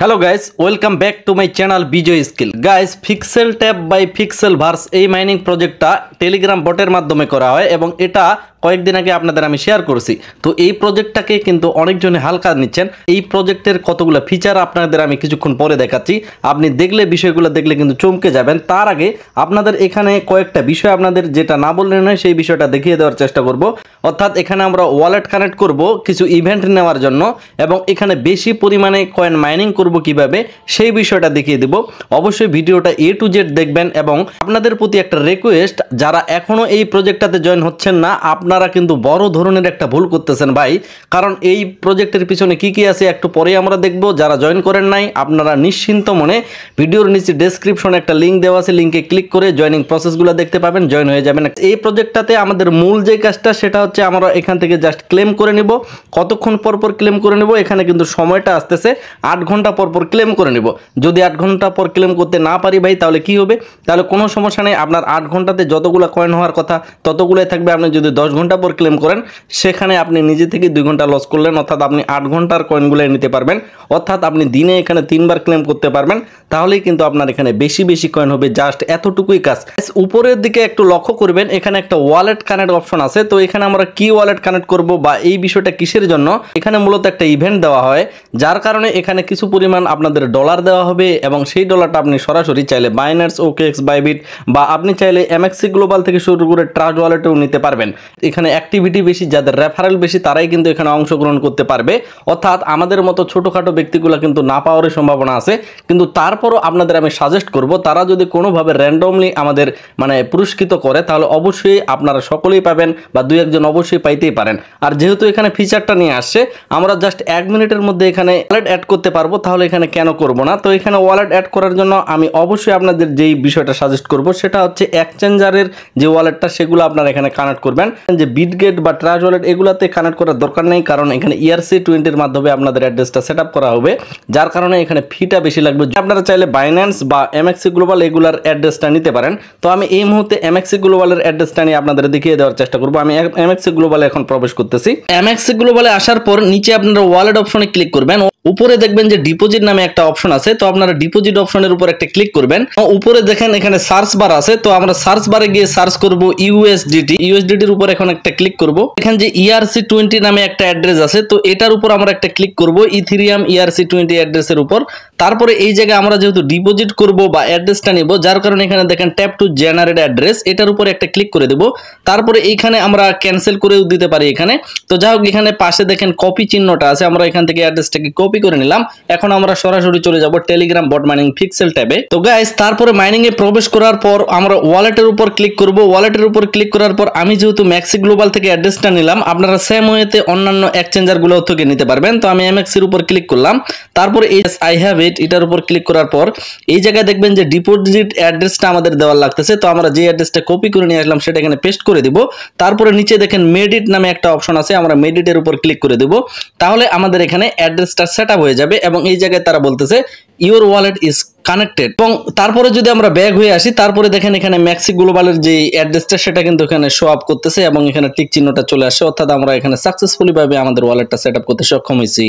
Hello guys, welcome back to my channel Bijoy skill. Guys, pixel tap by pixel verse এই mining প্রজেক্টটা Telegram বটের মাধ্যমে করা হয় এবং এটা কয়েকদিন আগে আপনাদের আমি শেয়ার করছি। তো এই প্রজেক্টটাকে কিন্তু অনেকজনে হালকা নিচ্ছেন। এই প্রজেক্টের কতগুলো ফিচার আপনাদের আমি কিছুক্ষণ পরে দেখাচ্ছি। আপনি দেখলে বিষয়গুলো দেখলে কিন্তু চমকে যাবেন। তার আগে আপনাদের এখানে কয়েকটা বিষয় আপনাদের যেটা না বললে নয় সেই বিষয়টা দেখিয়ে দেওয়ার চেষ্টা করব। অর্থাৎ এখানে আমরা ওয়ালেট কানেক্ট করব কিছু ইভেন্ট নেওয়ার জন্য এবং এখানে বেশি পরিমাণে কয়েন মাইনিং করব কিভাবে সেই বিষয়টা দেখিয়ে দেব। অবশ্যই ভিডিওটা A to Z দেখবেন এবং আপনাদের প্রতি একটা রিকোয়েস্ট, যারা এখনো এই প্রজেক্টটাতে জয়েন হচ্ছেন না আপনারা কিন্তু বড় ধরনের একটা ভুল করতেছেন ভাই। কারণ এই প্রজেক্টের পিছনে কি কি আছে একটু পরে আমরা দেখব। যারা জয়েন করেন নাই আপনারা নিশ্চিন্ত মনে ভিডিওর নিচে ডেসক্রিপশনে একটা লিঙ্ক দেওয়া আছে, লিঙ্কে ক্লিক করে জয়েনিং প্রসেসগুলো দেখতে পাবেন, জয়েন হয়ে যাবেন। এই প্রজেক্টটাতে আমাদের মূল যে কাজটা সেটা হচ্ছে আমরা এখান থেকে জাস্ট ক্লেম করে নিব। কতক্ষণ পর পর ক্লেম করে নেব, এখানে কিন্তু সময়টা আসতেছে 8 ঘন্টা পর পর ক্লেম করে নেব। যদি 8 ঘন্টা পর ক্লেম করতে না পারি ভাই তাহলে কি হবে? তাহলে কোনো সমস্যা নেই, আপনার 8 ঘন্টাতে যতগুলো কয়েন হওয়ার কথা ততগুলোই থাকবে। আপনি যদি 10 ঘন্টা পর ক্লেম করেন সেখানে আপনি নিজে থেকে 2 ঘন্টা লস করলেন, অর্থাৎ আপনি 8 ঘন্টার কয়েনগুলো নিতে পারবেন। অর্থাৎ আপনি দিনে এখানে 3 বার ক্লেম করতে পারবেন, তাহলেই কিন্তু আপনার এখানে বেশি বেশি কয়েন হবে। জাস্ট এতটুকুই কাজ। উপরের দিকে একটু লক্ষ্য করবেন, এখানে একটা ওয়ালেট কানেক্ট অপশন আছে। তো এখানে আমরা কি ওয়ালেট কানেক্ট করব বা এই বিষয়টা কিসের জন্য, এখানে মূলত একটা ইভেন্ট দেওয়া হয় যার কারণে এখানে কিছু পরিমাণ আপনাদের ডলার দেওয়া হবে এবং সেই ডলারটা আপনি সরাসরি চাইলে বাইন্যান্স, OKX, বাইবিট বা আপনি চাইলে MXC গ্লোবাল থেকে শুরু করে ট্রাস্ট ওয়ালেটেও নিতে পারবেন। এখানে অ্যাক্টিভিটি বেশি, যাদের রেফারেল বেশি তারাই কিন্তু এখানে অংশগ্রহণ করতে পারবে। অর্থাৎ আমাদের মতো ছোটোখাটো ব্যক্তিগুলো কিন্তু না পাওয়ার সম্ভাবনা আছে। কিন্তু তারপরও আপনাদের আমি সাজেস্ট করব, তারা যদি কোনোভাবে র্যান্ডমলি আমাদের পুরস্কৃত করে তাহলে অবশ্যই আপনারা সকলেই পাবেন বা 2-1 অবশ্যই পাইতেই পারেন। আর যেহেতু এখানে ফিচারটা নিয়ে আসছে আমরা জাস্ট 1 মিনিটের মধ্যে এখানে ওয়ালেট অ্যাড করতে পারবো, তাহলে এখানে কেন করব না? তো এখানে ওয়ালেট অ্যাড করার জন্য আমি অবশ্যই আপনাদের যেই বিষয়টা সাজেস্ট করব সেটা হচ্ছে এক্সচেঞ্জারের যে ওয়ালেটটা সেগুলো আপনারা এখানে কানেক্ট করবেন। যে বিটগেট বা ট্রাস্ট ওয়ালেট এগুলাতে কানেক্ট করার দরকার নেই, কারণ এখানে ERC20 মাধ্যমে আপনাদের অ্যাড্রেসটা সেট আপ করা হবে, যার কারণে এখানে ফিটা বেশি লাগবে। আপনারা চাইলে বাইন্যান্স বা MXC গ্লোবাল এগুলার অ্যাড্রেসটা নিতে পারেন। তো আমি এই মুহূর্তে MXC গ্লোবালের অ্যাড্রেসটা নিয়ে আপনাদের দেখিয়ে দেওয়ার চেষ্টা করব। আমি MXC গ্লোবালে এখন প্রবেশ করতেছি। MXC গ্লোবালে আসার পর নিচে আপনারা ওয়ালেট অপশনে ক্লিক করবেন। উপরে দেখবেন যে ডিপোজিট নামে একটা অপশন আছে, তো আপনারা ডিপোজিট অপশনের উপর একটা ক্লিক করবেন। উপরে দেখেন এখানে সার্চ বার আছে, তো আমরা সার্চ বারে গিয়ে সার্চ করব USDT এর উপর এখন একটা ক্লিক করব। এখানে যে ERC20 নামে একটা অ্যাড্রেস আছে, তো এটার উপর আমরা একটা ক্লিক করব ইথেরিয়াম ERC20 অ্যাড্রেসের উপর। তারপরে এই জায়গায় আমরা যেহেতু ডিপোজিট করব বা অ্যাড্রেসটা নিব, যার কারণে এখানে দেখেন ট্যাপ টু জেনারেট অ্যাড্রেস, এটার উপরে একটা ক্লিক করে দেব। তারপরে এইখানে আমরা ক্যান্সেল করেও দিতে পারি এখানে। তো যাই হোক, এখানে পাশে দেখেন কপি চিহ্নটা আছে, আমরা এখান থেকে অ্যাড্রেসটাকে কপি করে নিলাম। এখন আমরা সরাসরি চলে যাব টেলিগ্রাম বট মাইনিং পিক্সেল ট্যাবে। তো গাইস, তারপরে মাইনিং এ প্রবেশ করার পর আমরা ওয়ালেটের উপর ক্লিক করব। ওয়ালেটের উপর ক্লিক করার পর আমি যেহেতু MXC গ্লোবাল থেকে অ্যাড্রেসটা নিলাম, আপনারা সেম ওয়েতে অন্যান্য এক্সচেঞ্জার গুলো থেকে নিতে পারবেন। তো আমি MXC এর উপর ক্লিক করলাম। তারপরে আই হ্যাভ ইট এটার উপর ক্লিক করার পর এই জায়গায় দেখবেন যে ডিপোজিট অ্যাড্রেসটা আমাদের দেওয়ার লাগতেছে। তো আমরা যে অ্যাড্রেসটা কপি করে নিয়ে আসলাম সেটা এখানে পেস্ট করে দিব। তারপরে নিচে দেখেন মেডিট নামে একটা অপশন আছে, আমরা মেডিটের উপর ক্লিক করে দেব। তাহলে আমাদের এখানে অ্যাড্রেসটা সেট আপ হয়ে যাবে এবং এই জায়গায় তারা বলতেছে ইউর ওয়ালেট ইজ কানেক্টেড। এবং তারপরে যদি আমরা ব্যাক হয়ে আসি, তারপরে দেখেন এখানে MXC গ্লোবালের যে অ্যাড্রেসটা সেটা কিন্তু এখানে শো আপ করতেছে এবং এখানে টিক চিহ্নটা চলে আসে, অর্থাৎ আমরা এখানে সাকসেসফুলি ভাবে আমাদের ওয়ালেটটা সেট আপ করতে সক্ষম হয়েছি।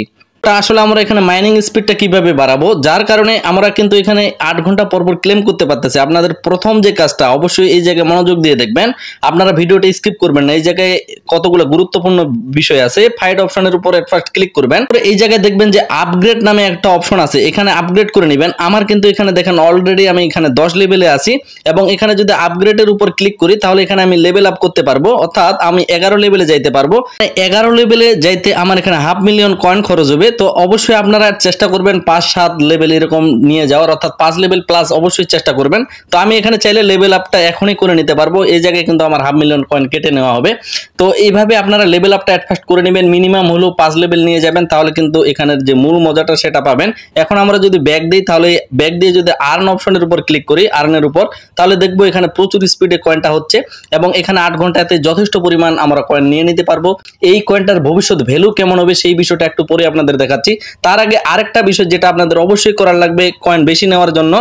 আসলে আমরা এখানে মাইনিং স্পিডটা কিভাবে বাড়াবো, যার কারণে আমরা কিন্তু এখানে 8 ঘন্টা পর পর ক্লেম করতে পারতেছি। আপনাদের প্রথম যে কাজটা অবশ্যই এই জায়গায় মনোযোগ দিয়ে দেখবেন, আপনারা ভিডিওটা স্কিপ করবেন না। এই জায়গায় কতগুলো গুরুত্বপূর্ণ বিষয় আছে। ফাইট অপশনের উপরে ফার্স্ট ক্লিক করবেন। এই জায়গায় দেখবেন যে আপগ্রেড নামে একটা অপশন আছে, এখানে আপগ্রেড করে নেবেন। আমার কিন্তু এখানে দেখেন অলরেডি আমি এখানে 10 লেভেলে আছি এবং এখানে যদি আপগ্রেডের উপর ক্লিক করি তাহলে এখানে আমি লেভেল আপ করতে পারবো, অর্থাৎ আমি 11 লেভেলে যাইতে পারবো। 11 লেভেলে যাইতে আমার এখানে 500,000 কয়েন খরচ হবে। তো অবশ্যই আপনারা চেষ্টা করবেন 5-7 লেভেল এরকম নিয়ে যাওয়ার, অর্থাৎ 5 লেভেল প্লাস অবশ্যই চেষ্টা করবেন। তো আমি এখানে চাইলে লেভেল আপটা এখনই করে নিতে পারবো। এই জায়গায় কিন্তু আমার 500,000 কয়েন কেটে নেওয়া হবে। তো এইভাবে আপনারা লেভেল আপটা অ্যাট ফার্স্ট করে নেবেন, মিনিমাম হলেও 5 লেভেল নিয়ে যাবেন, তাহলে কিন্তু এখানের যে মূল মজাটা সেটা পাবেন। এখন আমরা যদি ব্যাক দিই, তাহলে ব্যাক দিয়ে যদি আর্ন অপশনের উপর ক্লিক করি, আর্নের উপর, তাহলে দেখবো এখানে প্রচুর স্পিডে কয়েনটা হচ্ছে এবং এখানে 8 ঘন্টাতে যথেষ্ট পরিমাণ আমরা কয়েন নিয়ে নিতে পারবো। এই কয়েনটার ভবিষ্যৎ ভ্যালু কেমন হবে সেই বিষয়টা একটু পরে আপনাদের দেখাচ্ছি। তার আগে আরেকটা বিষয় যেটা আপনাদের অবশ্যই করার লাগবে কয়েন বেশি নেওয়ার জন্য,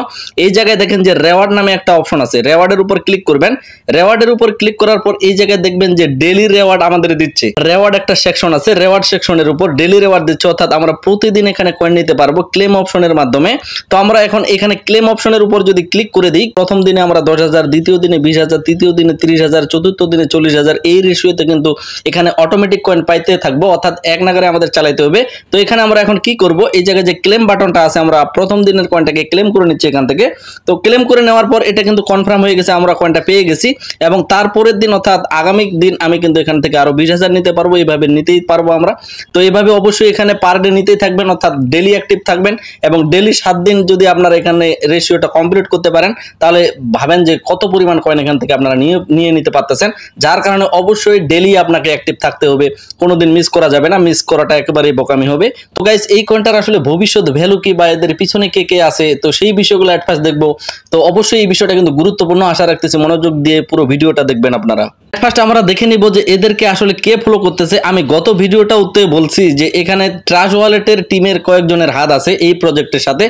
এই জায়গায় দেখেন যে রেওয়ার্ড নামে একটা অপশন আছে, রেওয়ার্ডের উপর ক্লিক করবেন। রেওয়ার্ডের উপর ক্লিক করার পর এই জায়গায় দেখবেন যে ডেইলি রেওয়ার্ড আমাদের দিচ্ছে। রেওয়ার্ড একটা সেকশন আছে, রেওয়ার্ড সেকশনের উপর ডেইলি রেওয়ার্ড দিচ্ছে, অর্থাৎ আমরা প্রতিদিন এখানে কয়েন নিতে পারবো ক্লেম অপশনের মাধ্যমে। তো আমরা এখন এখানে ক্লেম অপশনের উপর যদি ক্লিক করে দিই, প্রথম দিনে আমরা 10,000, দ্বিতীয় দিনে 20,000, তৃতীয় দিনে 30,000, চতুর্থ দিনে 40,000, এই রেশিওতে কিন্তু এখানে অটোমেটিক কয়েন পাইতে থাকবো, অর্থাৎ এক নাগারে আমাদের চালাইতে হবে। তো এখানে আমরা এখন কি করব, এই জায়গায় যে ক্লেম বাটনটা আছে, আমরা প্রথম দিনের কয়েনটাকে ক্লেম করে নিচ্ছি এখান থেকে। তো ক্লেম করে নেওয়ার পর এটা কিন্তু কনফার্ম হয়ে গেছে, আমরা কয়েনটা পেয়ে গেছি। এবং তারপরের দিন অর্থাৎ আগামী দিন আমি কিন্তু এখান থেকে আরো 20,000 নিতে পারবো, এইভাবে নিতেই পারবো আমরা। তো এইভাবে অবশ্যই এখানে পার ডে নিতেই থাকবেন, অর্থাৎ ডেলি অ্যাক্টিভ থাকবেন এবং ডেলি 7 দিন যদি আপনারা এখানে রেশিওটা কমপ্লিট করতে পারেন, তাহলে ভাবেন যে কত পরিমাণ কয়েন এখান থেকে আপনারা নিয়ে নিতে পারতেছেন। যার কারণে অবশ্যই ডেলি আপনাকে অ্যাক্টিভ থাকতে হবে, কোনোদিন মিস করা যাবে না, মিস করাটা একেবারেই বোকামি হবে। তো গাইস, এই কয়েনটার আসলে ভবিষ্যৎ ভ্যালু কি বা এদের পিছনে কে কে আছে, তো সেই বিষয়গুলো অ্যাট ফার্স্ট দেখবো। তো অবশ্যই এই বিষয়টা কিন্তু গুরুত্বপূর্ণ, আশা রাখতেছি মনোযোগ দিয়ে পুরো ভিডিওটা দেখবেন আপনারা। ফার্স্ট আমরা দেখে নিব যে এদেরকে আসলে কে ফলো করতেছে। আমি গত ভিডিওটা উত্তরে বলছি যে এখানে ট্রাস্ট ওয়ালেটের টিমের কয়েকজনের হাত আছে এই প্রজেক্টের সাথে।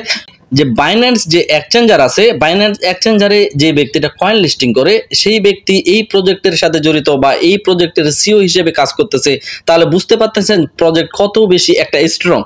যে বাইন্যান্স যে এক্সচেঞ্জার আছে, বাইন্যান্স এক্সচেঞ্জারে যে ব্যক্তিটা কয়েন লিস্টিং করে, সেই ব্যক্তি এই প্রজেক্টের সাথে জড়িত বা এই প্রজেক্টের সিও হিসেবে কাজ করতেছে। তাহলে বুঝতে পারতেছেন প্রজেক্ট কত বেশি একটা স্ট্রং।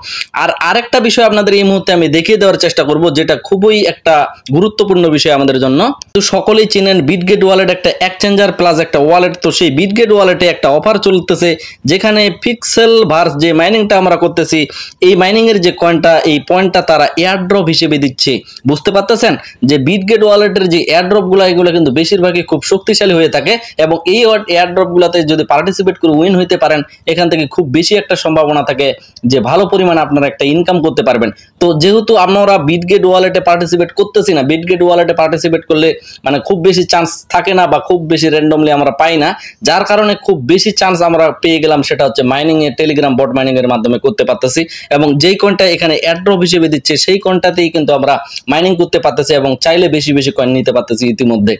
আর আরেকটা বিষয় আপনাদের এই মুহূর্তে আমি দেখিয়ে দেওয়ার চেষ্টা করব, যেটা খুবই একটা গুরুত্বপূর্ণ বিষয় আমাদের জন্য। তো সকলেই চিনেন বিটগেট ওয়ালেট একটা এক্সচেঞ্জার প্লাস একটা ওয়ালেট। তো সেই বিটগেট ওয়ালেটে একটা অফার চলতেছে, যেখানে পিক্সেল ভার্স যে মাইনিংটা আমরা করতেছি, এই মাইনিং এর যে কয়েনটা, এই পয়েন্টটা তারা এয়ারড্রপ হিসেবে দিচ্ছে। বুঝতে পারতেছেন যে বিটগেট ওয়ালেটের যে এয়ারড্রপ গুলো, এগুলো কিন্তু বেশিরভাগই খুব শক্তিশালী হয়ে থাকে এবং এই এয়ারড্রপ গুলাতে যদি পার্টিসিপেট করে উইন হইতে পারেন, এখান থেকে খুব বেশি একটা সম্ভাবনা থাকে যে ভালো পরিমাণে আপনারা একটা ইনকাম করতে পারবেন। তো যেহেতু আমরা বিটগেট ওয়ালেটে পার্টিসিপেট করতেছি না, বিটগেট ওয়ালেটে পার্টিসিপেট করলে মানে খুব বেশি চান্স থাকে না বা খুব বেশি র্যান্ডমলি আমরা পাই না, যার কারণে খুব বেশি চান্স আমরা পেয়ে গেলাম, সেটা হচ্ছে মাইনিং এ টেলিগ্রাম বট মাইনিং এর মাধ্যমে করতে পারতেছি। এবং যেই কয়েনটা এখানে এয়ারড্রপ হিসেবে দিচ্ছে, সেই কয়েনটাতেই কিন্তু আমরা মাইনিং করতে পারতেছি এবং চাইলে বেশি বেশি কয়েন নিতে পারতেছি ইতিমধ্যে।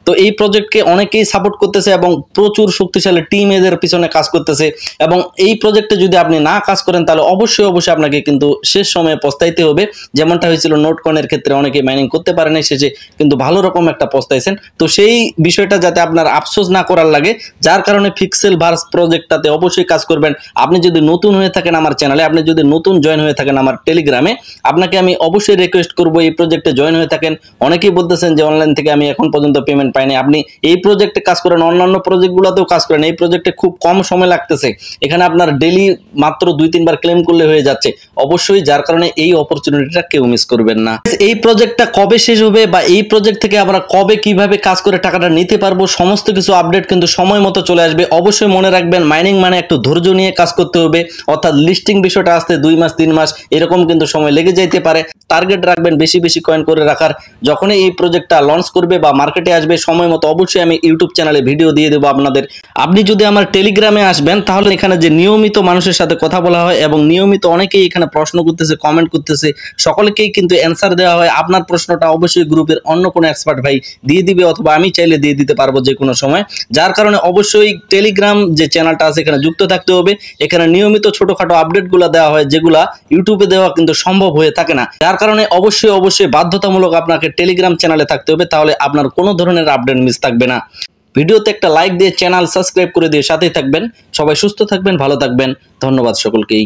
তো এই প্রজেক্টকে অনেকেই সাপোর্ট করতেছে এবং প্রচুর শক্তিশালী টিম এদের পিছনে কাজ করতেছে। এবং এই প্রজেক্টে যদি আপনি না কাজ করেন, তাহলে অবশ্যই আপনাকে কিন্তু শেষ সময়ে পস্তাইতে হবে, যেমনটা হয়েছিল নোট কয়েনের ক্ষেত্রে। অনেকে মাইনিং করতে পারে না, শেষে কিন্তু ভালো রকম একটা পস্তাইছেন। তো সেই বিষয়টা যাতে আপনার আফসোস না করার লাগে, যার কারণে পিক্সেল ভার্স প্রজেক্টটাতে অবশ্যই কাজ করবেন। আপনি যদি নতুন হয়ে থাকেন আমার চ্যানেলে, আপনি যদি নতুন জয়েন হয়ে থাকেন আমার টেলিগ্রামে, আপনাকে আমি অবশ্যই রিকোয়েস্ট করবো এই প্রজেক্টে জয়েন হয়ে থাকেন। অনেকেই বলতেছেন যে অনলাইন থেকে আমি এখন পর্যন্ত পেমেন্ট পাইনি। আপনি এই প্রজেক্টে কাজ করেন, অন্যান্য প্রজেক্টগুলোতেও কাজ করেন, এই প্রজেক্টে খুব কম সময় লাগতেছে, এখানে আপনার ডেইলি মাত্র 2-3 বার ক্লেম করলে হয়ে যাচ্ছে অবশ্যই। যার কারণে এই অপরচুনিটিটা কেউ মিস করবেন না। এই প্রজেক্টটা কবে শেষ হবে বা এই প্রজেক্ট থেকে আমরা কবে কিভাবে কাজ করে টাকাটা নিতে পারবো, সমস্ত কিছু আপডেট কিন্তু সময় মতো চলে আসবে। অবশ্যই মনে রাখবেন, মাইনিং মানে একটু ধৈর্য নিয়ে কাজ করতে হবে, অর্থাৎ লিস্টিং বিষয়টা আসতে 2 মাস 3 মাস এরকম কিন্তু সময় লেগে যাইতে পারে। টার্গেট রাখবেন বেশি বেশি কয়েন করে রাখার। যখনই এই প্রজেক্টটা লঞ্চ করবে বা মার্কেটে আসবে সময় মতো, অবশ্যই আমি ইউটিউব চ্যানেলে ভিডিও দিয়ে দেবো আপনাদের। আপনি যদি আমার টেলিগ্রামে আসবেন, তাহলে এখানে যে নিয়মিত মানুষের সাথে কথা বলা হয় এবং নিয়মিত অনেকেই এখানে প্রশ্ন করতেছে, কমেন্ট করতেছে, সকলকেই কিন্তু অ্যান্সার দেওয়া হয়। আপনার প্রশ্নটা অবশ্যই গ্রুপের অন্য কোনো এক্সপার্ট ভাই দিয়ে দিবে, অথবা আমি চাইলে দিয়ে দিতে পারবো যে কোনো সময়। যার কারণে অবশ্যই টেলিগ্রাম যে চ্যানেলটা আছে এখানে যুক্ত থাকতে হবে। এখানে নিয়মিত ছোটখাটো আপডেটগুলো দেওয়া হয়, যেগুলা ইউটিউবে দেওয়া কিন্তু সম্ভব হয়ে থাকে না। যার কারণে অবশ্যই বাধ্যতামূলক আপনাকে টেলিগ্রাম চ্যানেলে থাকতে হবে, তাহলে আপনার কোনো ধরনের আপডেট মিস থাকবে না। ভিডিওতে একটা লাইক দিয়ে চ্যানেল সাবস্ক্রাইব করে দিয়ে সাথেই থাকবেন। সবাই সুস্থ থাকবেন, ভালো থাকবেন। ধন্যবাদ সকলকেই।